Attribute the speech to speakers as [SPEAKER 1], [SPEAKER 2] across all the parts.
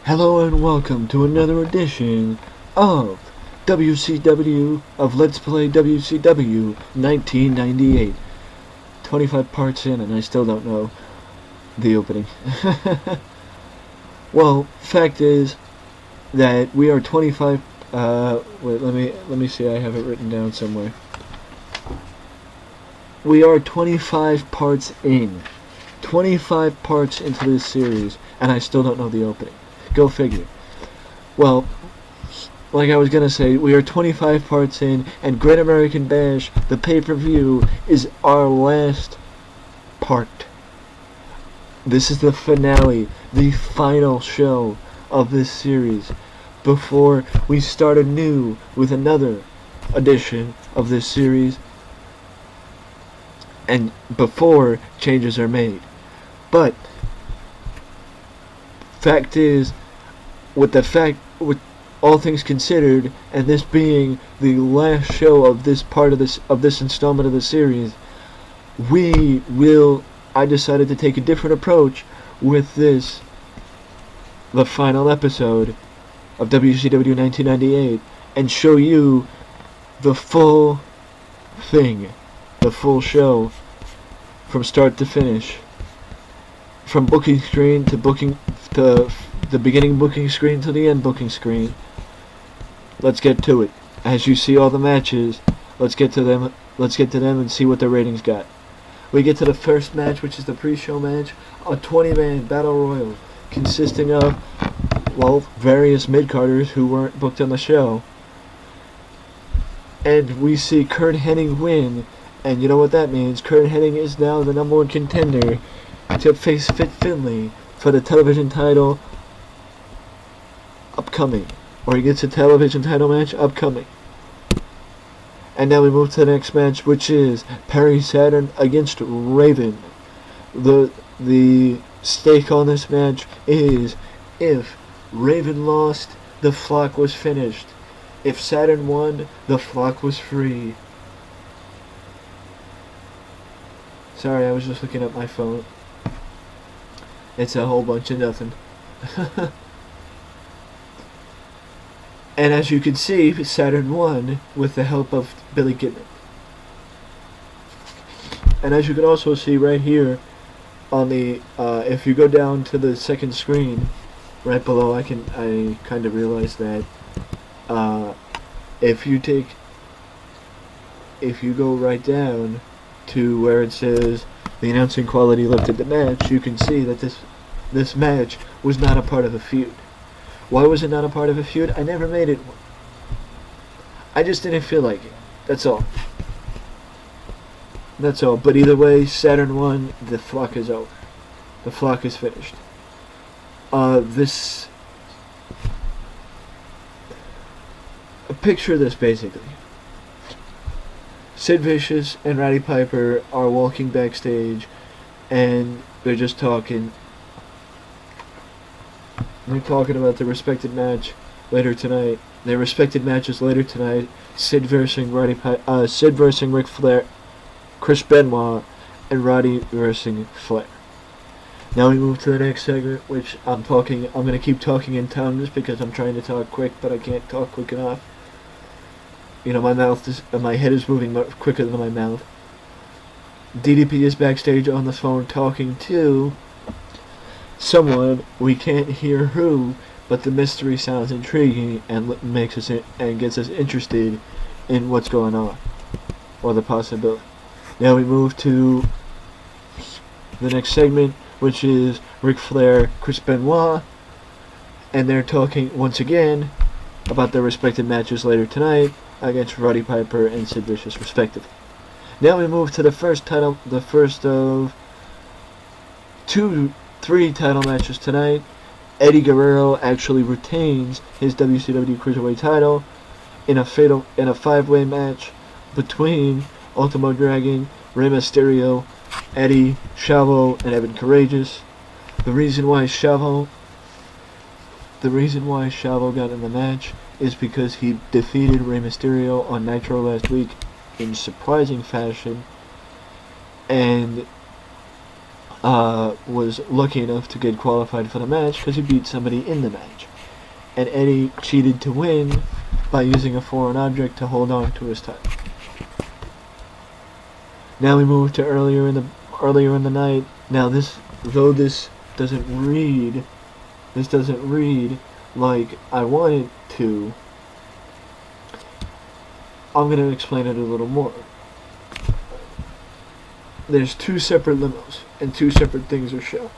[SPEAKER 1] Hello and welcome to another edition of WCW of Let's Play WCW 1998. 25 parts in and I still don't know the opening. Well, fact is that we are 25 wait, let me see, I have it written down somewhere. We are 25 parts in. 25 parts into this series and I still don't know the opening. Go figure. Well, like I was gonna say, we are 25 parts in, and Great American Bash, the pay-per-view, is our last part. This is the finale, the final show of this series, before we start anew with another edition of this series, and before changes are made. But fact is, with all things considered, and this being the last show of this part of this installment of the series, I decided to take a different approach with this, the final episode of WCW 1998, and show you the full thing, the full show, from start to finish, from booking screen to the beginning booking screen to the end booking screen. Let's get to it. As you see all the matches, let's get to them and see what the ratings got. We get to the first match, which is the pre-show match, a 20-man battle royal consisting of, well, various mid-carders who weren't booked on the show. And we see Curt Hennig win, and you know what that means. Curt Hennig is now the #1 contender to face Fit Finlay for the television title upcoming. Or he gets a television title match upcoming. And now we move to the next match, which is Perry Saturn against Raven. The stake on this match is, if Raven lost, the flock was finished. If Saturn won, the flock was free. Sorry, I was just looking at my phone. It's a whole bunch of nothing. And as you can see, Saturn won with the help of Billy Kidman. And as you can also see right here on the, if you go down to the second screen, right below, I kind of realized that, if you go right down to where it says the announcing quality lifted the match, you can see that this match was not a part of a feud. Why was it not a part of a feud? I never made it. I just didn't feel like it. That's all. That's all. But either way, Saturn won. The flock is over. The flock is finished. Picture this, basically. Sid Vicious and Roddy Piper are walking backstage, and they're just talking. They're talking about their respected match later tonight. Their respected matches later tonight: Sid versus Ric Flair, Chris Benoit, and Roddy versus Flair. Now we move to the next segment, which I'm going to keep talking in tongues because I'm trying to talk quick, but I can't talk quick enough. You know, my head is moving quicker than my mouth. DDP is backstage on the phone talking to someone. We can't hear who, but the mystery sounds intriguing and gets us interested in what's going on, or the possibility. Now we move to the next segment, which is Ric Flair, Chris Benoit, and they're talking once again about their respective matches later tonight against Roddy Piper and Sid Vicious, respectively. Now we move to the first of three title matches tonight. Eddie Guerrero actually retains his WCW Cruiserweight title in a 5-way match between Ultimo Dragon, Rey Mysterio, Eddie, Chavo, and Evan Courageous. The reason why Chavo got in the match is because he defeated Rey Mysterio on Nitro last week in surprising fashion, and was lucky enough to get qualified for the match because he beat somebody in the match. And Eddie cheated to win by using a foreign object to hold on to his title. Now we move to earlier in the night. Now this doesn't read like I want it to, I'm going to explain it a little more. There's two separate limos and two separate things are shown.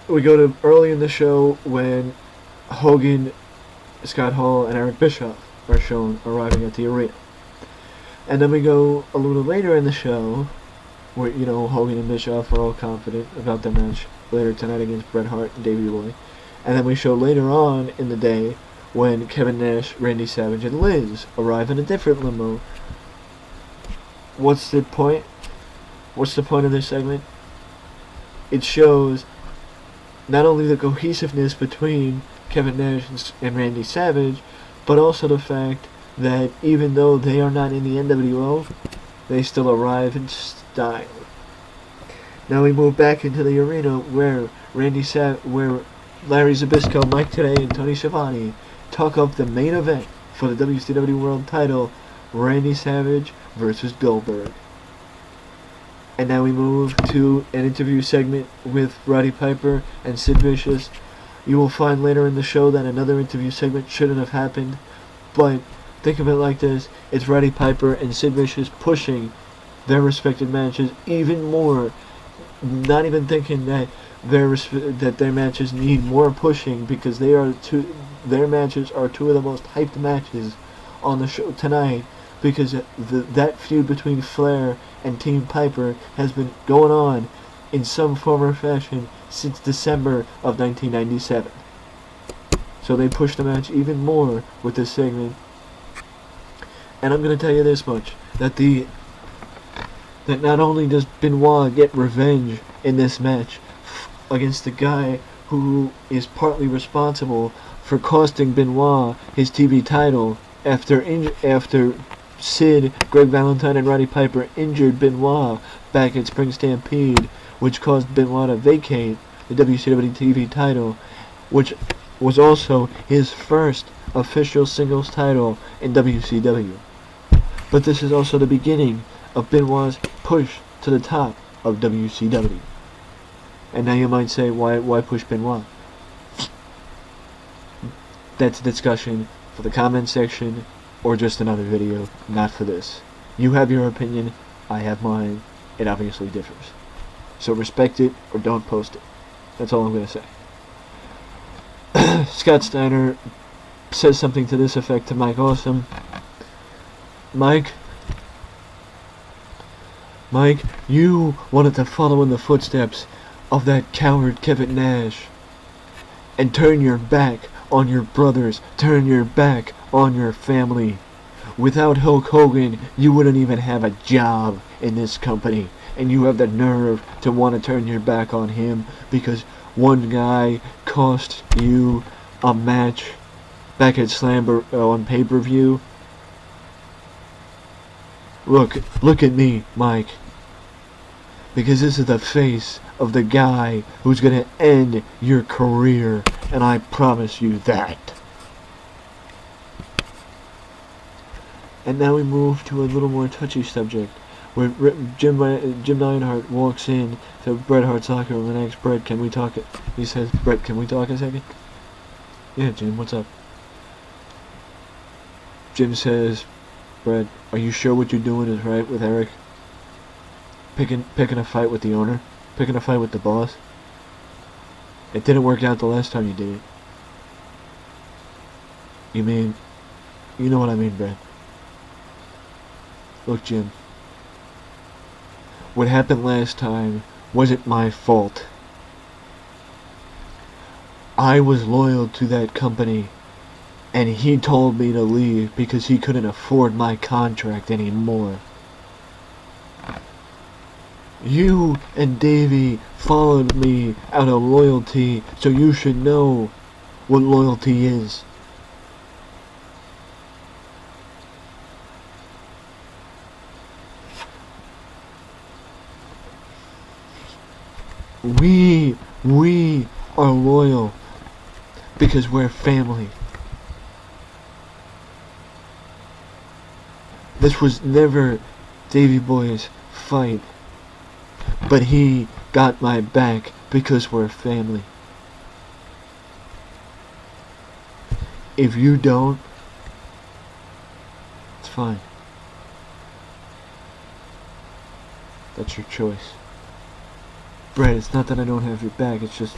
[SPEAKER 1] We go to early in the show when Hogan, Scott Hall, and Eric Bischoff are shown arriving at the arena. And then we go a little later in the show where, Hogan and Bischoff are all confident about their match later tonight against Bret Hart and Davey Boy. And then we show later on in the day when Kevin Nash, Randy Savage, and Liz arrive in a different limo. What's the point? What's the point of this segment? It shows not only the cohesiveness between Kevin Nash and Randy Savage, but also the fact that even though they are not in the NWO, they still arrive in style. Now we move back into the arena where where Larry Zbyszko, Mike Tenay, and Tony Schiavone talk up the main event for the WCW World Title, Randy Savage versus Goldberg. And now we move to an interview segment with Roddy Piper and Sid Vicious. You will find later in the show that another interview segment shouldn't have happened, but think of it like this: it's Roddy Piper and Sid Vicious pushing their respective matches even more, not even thinking that their matches need more pushing, because their matches are two of the most hyped matches on the show tonight, because that feud between Flair and Team Piper has been going on in some form or fashion since December of 1997. So they push the match even more with this segment. And I'm going to tell you this much, that not only does Benoit get revenge in this match against the guy who is partly responsible for costing Benoit his TV title after Sid, Greg Valentine, and Roddy Piper injured Benoit back at Spring Stampede, which caused Benoit to vacate the WCW TV title, which was also his first official singles title in WCW. But this is also the beginning of Benoit's push to the top of WCW. And now you might say, why push Benoit? That's a discussion for the comment section or just another video, not for this. You have your opinion, I have mine. It obviously differs. So respect it or don't post it. That's all I'm going to say. Scott Steiner says something to this effect to Mike Awesome. Mike, you wanted to follow in the footsteps of that coward Kevin Nash and turn your back on your brothers, turn your back on your family. Without Hulk Hogan, you wouldn't even have a job in this company, and you have the nerve to want to turn your back on him because one guy cost you a match back at Slammer on pay-per-view. Look at me, Mike. Because this is the face of the guy who's going to end your career, and I promise you that. And now we move to a little more touchy subject, where Jim Neidhart walks in to Bret Hart's locker room and asks Bret, can we talk? He says, Bret, can we talk a second? Yeah, Jim, what's up? Jim says, Bret, are you sure what you're doing is right with Eric? Picking a fight with the owner? Picking a fight with the boss? It didn't work out the last time you did it. You know what I mean, Bret. Look, Jim. What happened last time wasn't my fault. I was loyal to that company, and he told me to leave because he couldn't afford my contract anymore. You and Davey followed me out of loyalty, so you should know what loyalty is. We are loyal because we're family. This was never Davey Boy's fight, but he got my back because we're family. If you don't, it's fine. That's your choice. Brett, it's not that I don't have your back, it's just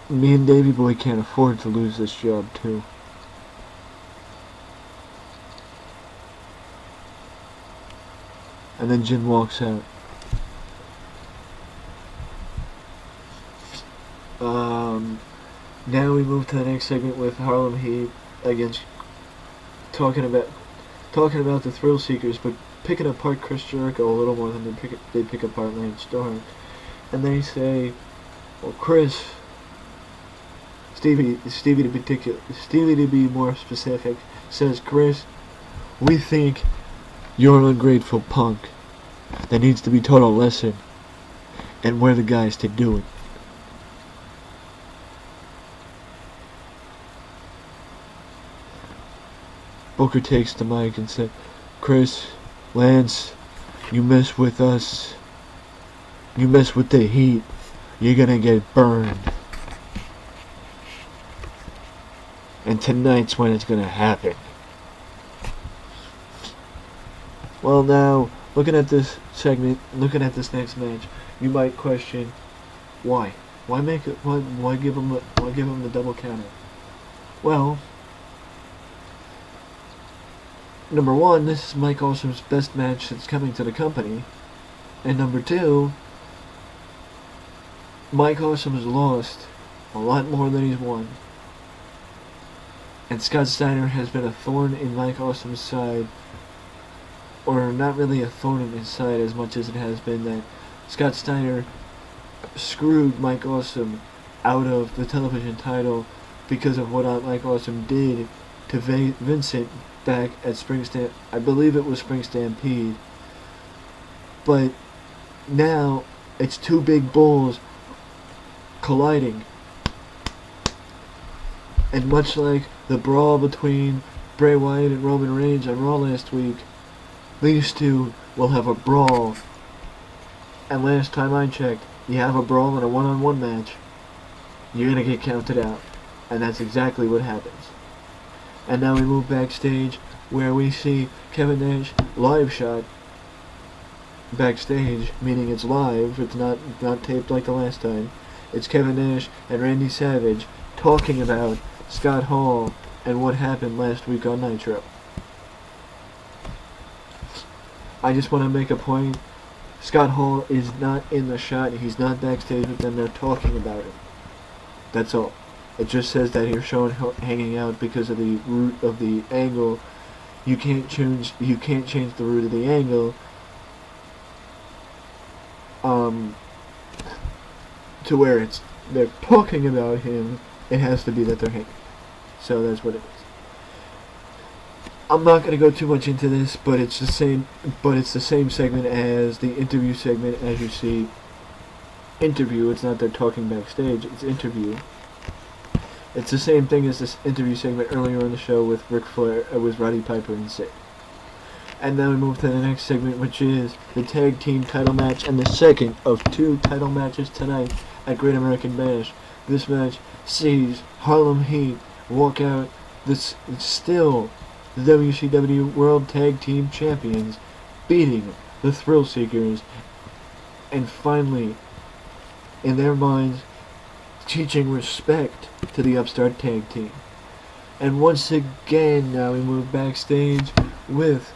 [SPEAKER 1] me and Davey Boy can't afford to lose this job too. And then Jim walks out. Now we move to the next segment with Harlem Heat against talking about the Thrill Seekers, but picking apart Chris Jericho a little more than they pick apart Lance Storm. And they say, well, Chris, Stevie to be more specific, says, Chris, we think you're an ungrateful punk that needs to be taught a lesson, and we're the guys to do it. Booker takes the mic and said, Chris, Lance, you mess with us, you mess with the Heat, you're gonna get burned. And tonight's when it's gonna happen. Well, now, looking at this segment, looking at this next match, you might question, why? Why give him the double counter? Well, number one, this is Mike Awesome's best match since coming to the company. And number two, Mike Awesome has lost a lot more than he's won. And Scott Steiner has been a thorn in Mike Awesome's side. Or not really a thorn in his side as much as it has been that Scott Steiner screwed Mike Awesome out of the television title because of what Mike Awesome did to Vincent back at I believe it was Spring Stampede. But now it's two big bulls colliding. And much like the brawl between Bray Wyatt and Roman Reigns on Raw last week, these two will have a brawl. And last time I checked, you have a brawl in a one-on-one match, you're gonna get counted out. And that's exactly what happens. And now we move backstage where we see Kevin Nash live shot backstage, meaning it's live, it's not taped like the last time. It's Kevin Nash and Randy Savage talking about Scott Hall and what happened last week on Nitro. I just want to make a point. Scott Hall is not in the shot. He's not backstage with them. They're talking about him. That's all. It just says that you're shown hanging out because of the root of the angle. You can't change the root of the angle. To where they're talking about him. It has to be that they're hanging. So that's what it is. I'm not gonna go too much into this, but it's the same. But it's the same segment as the interview segment, as you see. Interview. It's not they're talking backstage. It's interview. It's the same thing as this interview segment earlier in the show with Ric Flair, with Roddy Piper and Sid. And now we move to the next segment, which is the tag team title match, and the second of two title matches tonight at Great American Bash. This match sees Harlem Heat walk out still the WCW World Tag Team Champions, beating the Thrill Seekers, and finally, in their minds, teaching respect to the upstart tag team. And once again, now we move backstage with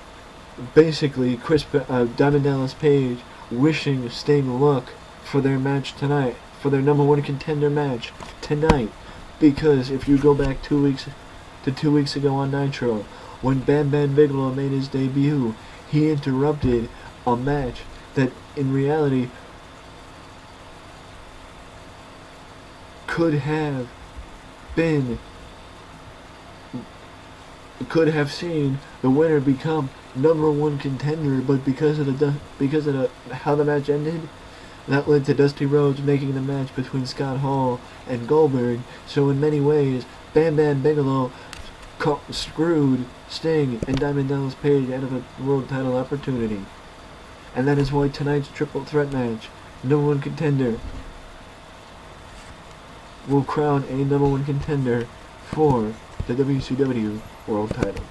[SPEAKER 1] basically Diamond Dallas Page wishing Sting luck for their match tonight, for their number one contender match tonight. Because if you go back 2 weeks ago on Nitro, when Bam Bam Bigelow made his debut, he interrupted a match that in reality could have seen the winner become number one contender, but because of how the match ended, That led to Dusty Rhodes making the match between Scott Hall and Goldberg, so in many ways, Bam Bam Bigelow screwed Sting and Diamond Dallas Page out of a world title opportunity. And that is why tonight's triple threat match, number one contender, will crown a number one contender for the WCW world title.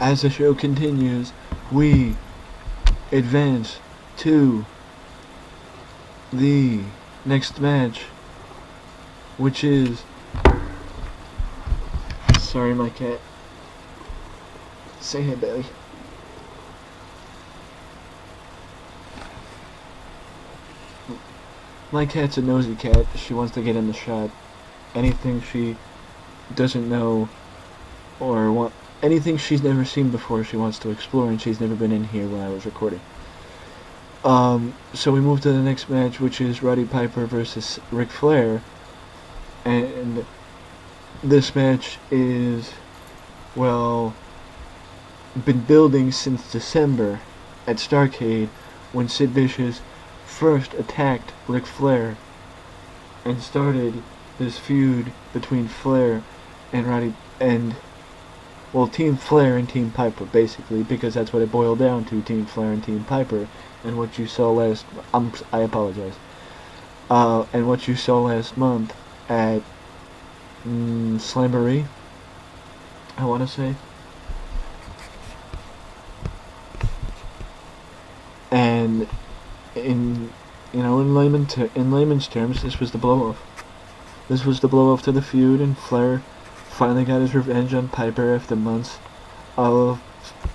[SPEAKER 1] As the show continues, we advance to the next match, which is... Sorry, my cat. Say hey, Bailey. My cat's a nosy cat. She wants to get in the shot. Anything she doesn't know or anything she's never seen before, she wants to explore, and she's never been in here when I was recording. So we move to the next match, which is Roddy Piper versus Ric Flair, and this match is, well, been building since December at Starcade, when Sid Vicious first attacked Ric Flair and started this feud between Flair and Roddy, and, well, Team Flair and Team Piper, basically, because that's what it boiled down to, Team Flair and Team Piper. And what you saw last... I apologize. And what you saw last month at Slamboree, I want to say. And in layman's terms, this was the blow-off. This was the blow-off to the feud, and Flair finally got his revenge on Piper after months of,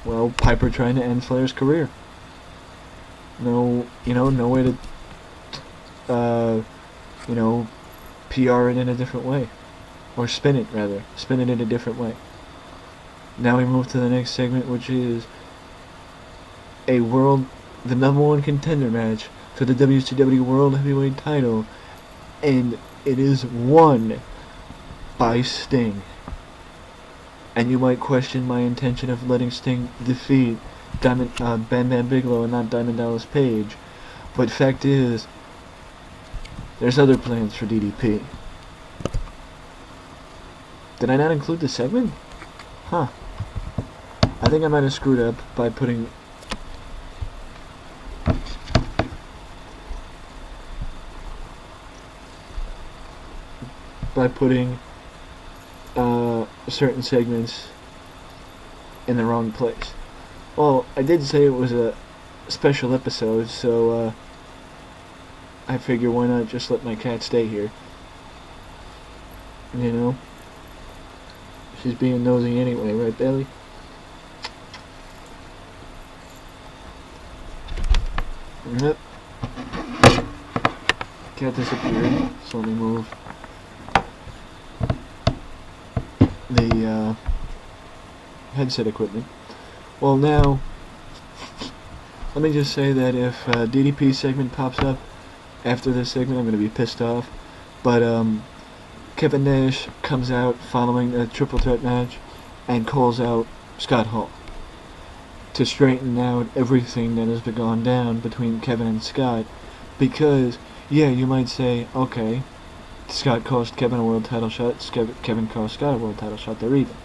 [SPEAKER 1] well, Piper trying to end Flair's career. No way to, PR it in a different way. Or spin it in a different way. Now we move to the next segment, which is the number one contender match for the WCW World Heavyweight title, and it is won by Sting. And you might question my intention of letting Sting defeat Bam Bam Bigelow and not Diamond Dallas Page, but fact is, there's other plans for DDP. Did I not include the segment? Huh. I think I might have screwed up by putting certain segments in the wrong place. Well, I did say it was a special episode, so I figure why not just let my cat stay here. You know? She's being nosy anyway, right, Bailey? Yep. Cat disappeared, so let me move the headset equipment. Well, now, let me just say that if DDP segment pops up after this segment, I'm going to be pissed off. But Kevin Nash comes out following a triple threat match and calls out Scott Hall to straighten out everything that has gone down between Kevin and Scott. Because, yeah, you might say, okay, Scott cost Kevin a world title shot, Kevin cost Scott a world title shot, they're even.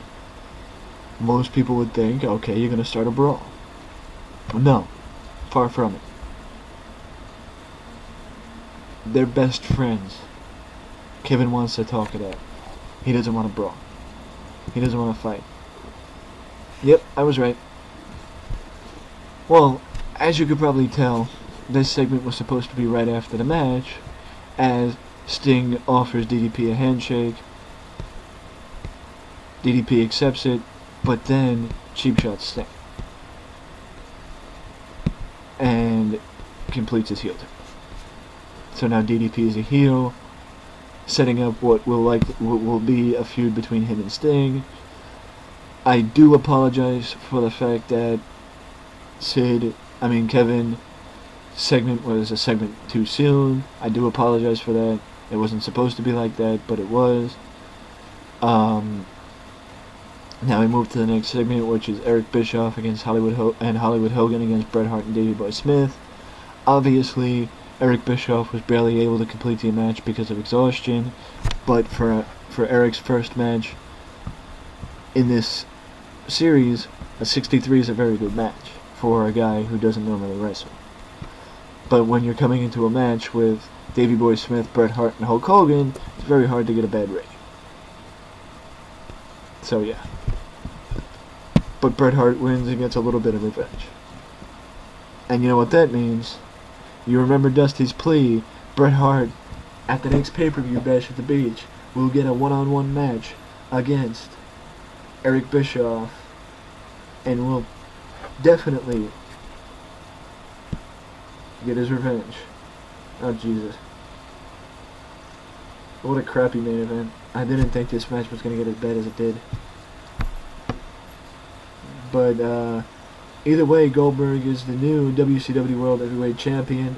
[SPEAKER 1] Most people would think, okay, you're going to start a brawl. No, far from it. They're best friends. Kevin wants to talk it out. He doesn't want to brawl. He doesn't want to fight. Yep, I was right. Well, as you could probably tell, this segment was supposed to be right after the match, as Sting offers DDP a handshake. DDP accepts it, but then cheap shots Sting and completes his heel turn. So now DDP is a heel, setting up what will be a feud between him and Sting. I do apologize for the fact that Kevin segment was a segment too soon. I do apologize for that. It wasn't supposed to be like that, but it was. Now we move to the next segment, which is Eric Bischoff against Hollywood Hogan against Bret Hart and Davey Boy Smith. Obviously, Eric Bischoff was barely able to complete the match because of exhaustion, but for Eric's first match in this series, a 63 is a very good match for a guy who doesn't normally wrestle. But when you're coming into a match with Davey Boy Smith, Bret Hart, and Hulk Hogan, it's very hard to get a bad rating. So yeah. But Bret Hart wins and gets a little bit of revenge. And you know what that means? You remember Dusty's plea, Bret Hart, at the next pay-per-view Bash at the Beach, will get a one-on-one match against Eric Bischoff, and will definitely get his revenge. Oh, Jesus. What a crappy main event. I didn't think this match was going to get as bad as it did. But, either way, Goldberg is the new WCW World Heavyweight Champion,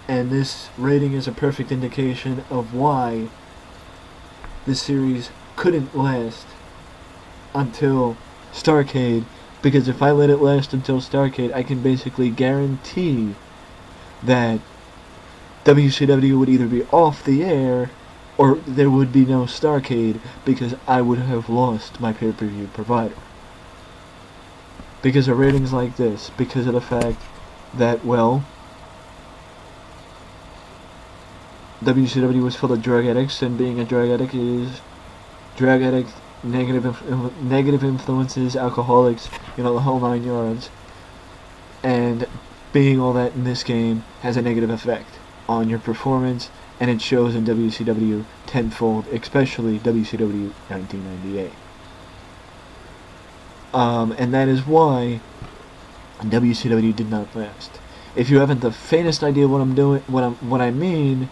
[SPEAKER 1] and this rating is a perfect indication of why this series couldn't last until Starcade, because if I let it last until Starcade, I can basically guarantee that WCW would either be off the air or there would be no Starcade, because I would have lost my pay-per-view provider. Because of ratings like this, because of the fact that, well, WCW was full of drug addicts, and being a drug addict is drug addict, negative influences, alcoholics, you know, the whole 9 yards. And being all that in this game has a negative effect on your performance, and it shows in WCW tenfold, especially WCW 1998. And that is why WCW did not last. If you haven't the faintest idea what I'm doing, what I mean,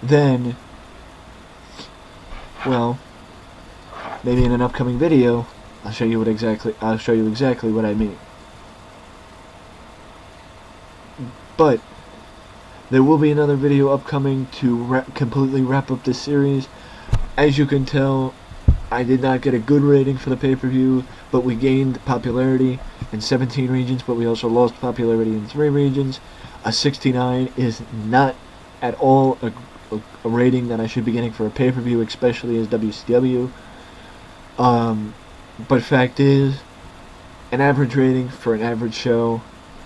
[SPEAKER 1] then, well, maybe in an upcoming video, I'll show you exactly what I mean. But there will be another video upcoming to completely wrap up this series. As you can tell, I did not get a good rating for the pay-per-view, but we gained popularity in 17 regions, but we also lost popularity in 3 regions. A 69 is not at all a rating that I should be getting for a pay-per-view, especially as WCW. But fact is, an average rating for an average show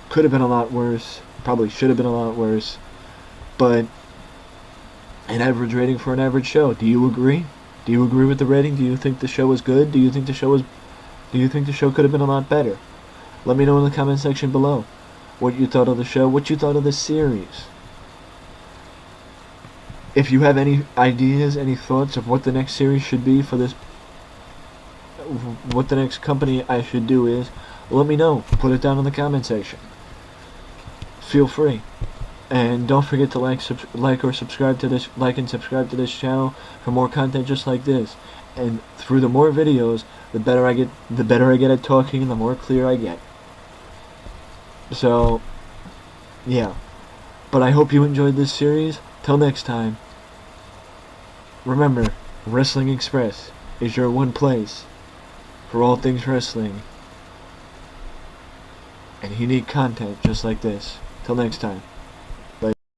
[SPEAKER 1] could have been a lot worse, probably should have been a lot worse, but an average rating for an average show. Do you agree? Do you agree with the rating? Do you think the show was good? Do you think the show could have been a lot better? Let me know in the comment section below what you thought of the show, what you thought of the series. If you have any ideas, any thoughts of what the next series should be for this, what the next company I should do is, let me know. Put it down in the comment section. Feel free. And don't forget to like and subscribe to this channel for more content just like this. And through the more videos, the better I get at talking, the more clear I get. So, yeah. But I hope you enjoyed this series. Till next time. Remember, Wrestling Express is your one place for all things wrestling and unique content just like this. Till next time.